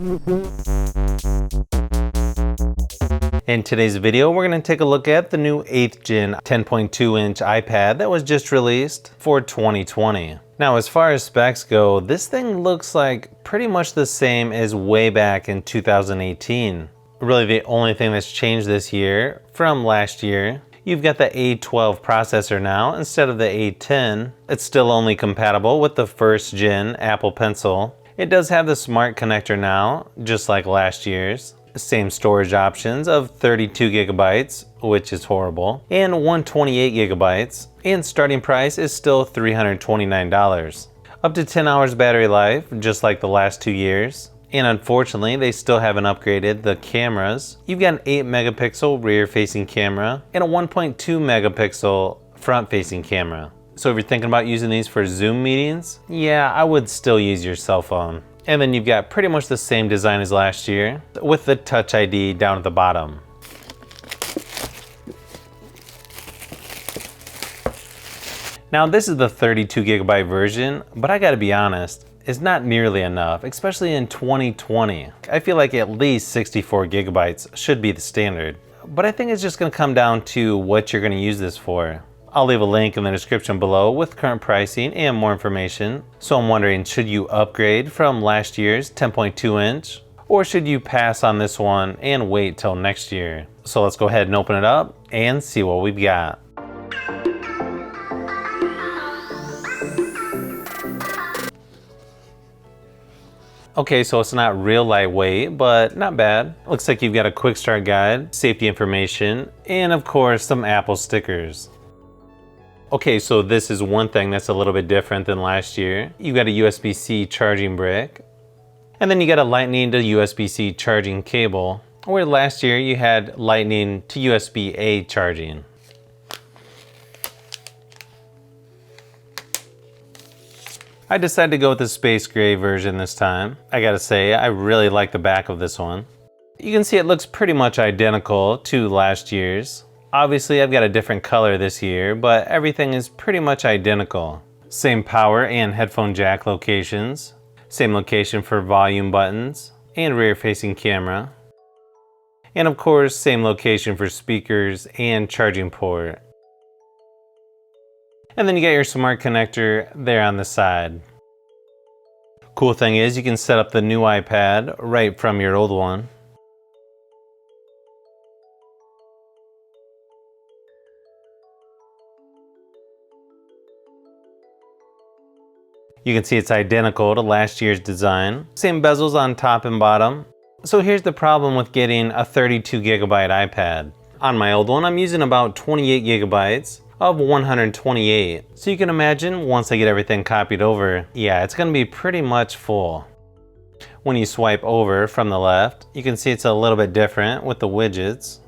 In today's video, we're going to take a look at the new 8th gen 10.2-inch iPad that was just released for 2020. Now, as far as specs go, this thing looks like pretty much the same as way back in 2018. Really, the only thing that's changed this year from last year, you've got the A12 processor now instead of the A10. It's still only compatible with the 1st gen Apple Pencil. It does have the smart connector now, just like last year's. Same storage options of 32 gigabytes, which is horrible, and 128 gigabytes, and starting price is still $329. Up to 10 hours battery life, just like the last 2 years. And unfortunately, they still haven't upgraded the cameras. You've got an 8 megapixel rear facing camera and a 1.2 megapixel front facing camera. So if you're thinking about using these for Zoom meetings, yeah, I would still use your cell phone. And then you've got pretty much the same design as last year with the Touch ID down at the bottom. Now this is the 32 gigabyte version, but I gotta be honest, it's not nearly enough, especially in 2020. I feel like at least 64 gigabytes should be the standard. But I think it's just gonna come down to what you're gonna use this for. I'll leave a link in the description below with current pricing and more information. So I'm wondering, should you upgrade from last year's 10.2 inch? Or should you pass on this one and wait till next year? So let's go ahead and open it up and see what we've got. Okay, so it's not real lightweight, but not bad. Looks like you've got a quick start guide, safety information, and of course some Apple stickers. Okay, so this is one thing that's a little bit different than last year. You got a USB-C charging brick, and then you got a Lightning to USB-C charging cable, where last year you had Lightning to USB-A charging. I decided to go with the space gray version this time. I gotta say, I really like the back of this one. You can see it looks pretty much identical to last year's. Obviously, I've got a different color this year, but everything is pretty much identical. Same power and headphone jack locations. Same location for volume buttons and rear-facing camera. And of course, same location for speakers and charging port. And then you got your smart connector there on the side. Cool thing is you can set up the new iPad right from your old one. You can see it's identical to last year's design. Same bezels on top and bottom. So here's the problem with getting a 32 gigabyte iPad. On my old one, I'm using about 28 gigabytes of 128. So you can imagine once I get everything copied over, yeah, it's gonna be pretty much full. When you swipe over from the left, you can see it's a little bit different with the widgets.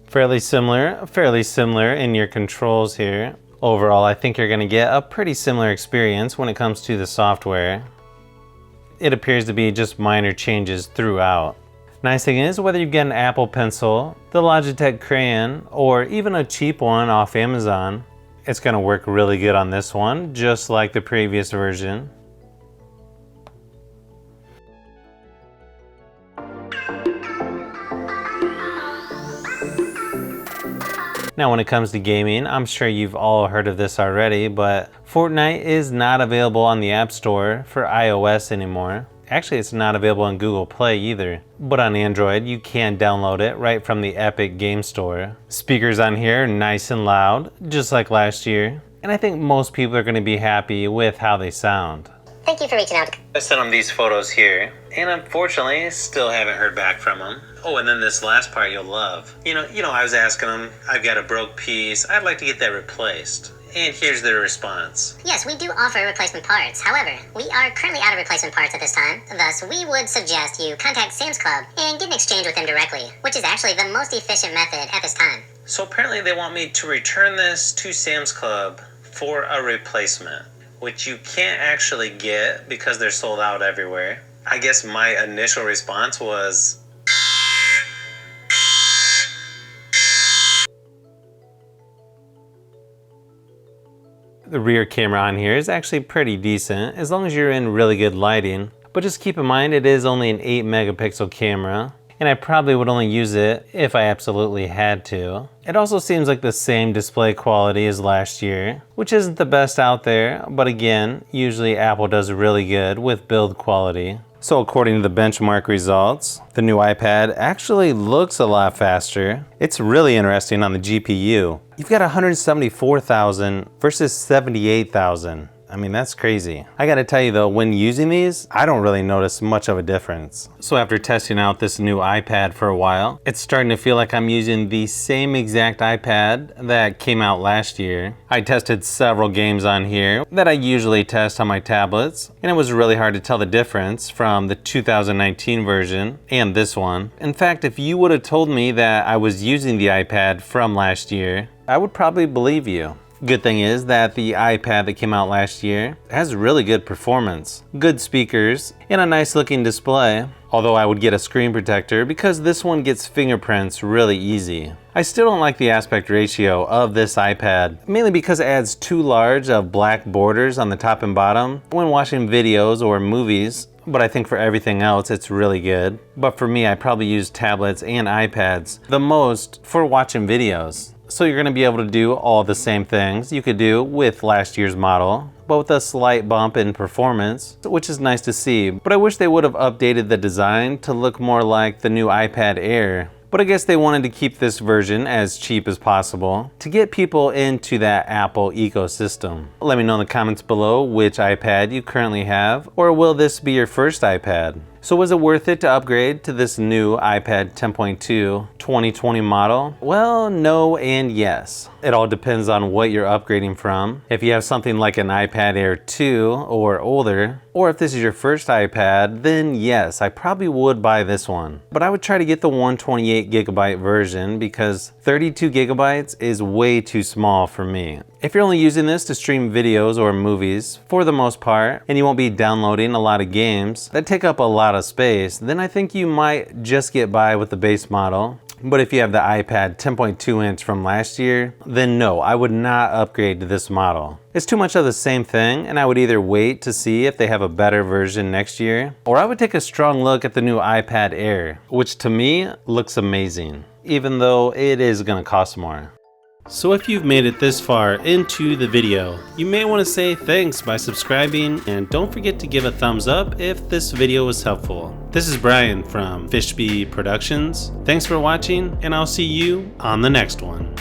Fairly similar in your controls here. Overall, I think you're going to get a pretty similar experience when it comes to the software. It appears to be just minor changes throughout. Nice thing is, whether you get an Apple Pencil, the Logitech Crayon, or even a cheap one off Amazon, it's going to work really good on this one, just like the previous version. Now when it comes to gaming, I'm sure you've all heard of this already, but Fortnite is not available on the App Store for iOS anymore. Actually, it's not available on Google Play either. But on Android, you can download it right from the Epic Game Store. Speakers on here are nice and loud, just like last year. And I think most people are going to be happy with how they sound. Thank you for reaching out. I sent them these photos here, and unfortunately, still haven't heard back from them. Oh, and then this last part you'll love. You know, I was asking them, I've got a broke piece, I'd like to get that replaced. And here's their response. Yes, we do offer replacement parts. However, we are currently out of replacement parts at this time. Thus, we would suggest you contact Sam's Club and get an exchange with them directly, which is actually the most efficient method at this time. So apparently they want me to return this to Sam's Club for a replacement, which you can't actually get because they're sold out everywhere. I guess my initial response was, the rear camera on here is actually pretty decent as long as you're in really good lighting, but but just keep in mind it is only an 8 megapixel camera, and I probably would only use it if I absolutely had to. It also seems like the same display quality as last year, which isn't the best out there, but again, usually Apple does really good with build quality. So according to the benchmark results, the new iPad actually looks a lot faster. It's really interesting on the GPU. You've got 174,000 versus 78,000. I mean, that's crazy. I gotta tell you though, when using these, I don't really notice much of a difference. So after testing out this new iPad for a while, it's starting to feel like I'm using the same exact iPad that came out last year. I tested several games on here that I usually test on my tablets, and it was really hard to tell the difference from the 2019 version and this one. In fact, if you would have told me that I was using the iPad from last year, I would probably believe you. Good thing is that the iPad that came out last year has really good performance, good speakers, and a nice looking display. Although I would get a screen protector because this one gets fingerprints really easy. I still don't like the aspect ratio of this iPad, mainly because it adds too large of black borders on the top and bottom when watching videos or movies. But I think for everything else it's really good. But for me, I probably use tablets and iPads the most for watching videos. So you're gonna be able to do all the same things you could do with last year's model, but with a slight bump in performance, which is nice to see. But I wish they would have updated the design to look more like the new iPad Air. But I guess they wanted to keep this version as cheap as possible to get people into that Apple ecosystem. Let me know in the comments below which iPad you currently have, or will this be your first iPad? So was it worth it to upgrade to this new iPad 10.2 2020 model? Well, no and yes. It all depends on what you're upgrading from. If you have something like an iPad Air 2 or older, or if this is your first iPad, then yes, I probably would buy this one. But I would try to get the 128 gigabyte version because 32 gigabytes is way too small for me. If you're only using this to stream videos or movies, for the most part, and you won't be downloading a lot of games that take up a lot of space, then I think you might just get by with the base model. But if you have the iPad 10.2 inch from last year, then no, I would not upgrade to this model. It's too much of the same thing, and I would either wait to see if they have a better version next year, or I would take a strong look at the new iPad Air, which to me looks amazing, even though it is gonna cost more. So if you've made it this far into the video, you may want to say thanks by subscribing, and don't forget to give a thumbs up if this video was helpful. This is Brian from Fishbee Productions. Thanks for watching, and I'll see you on the next one.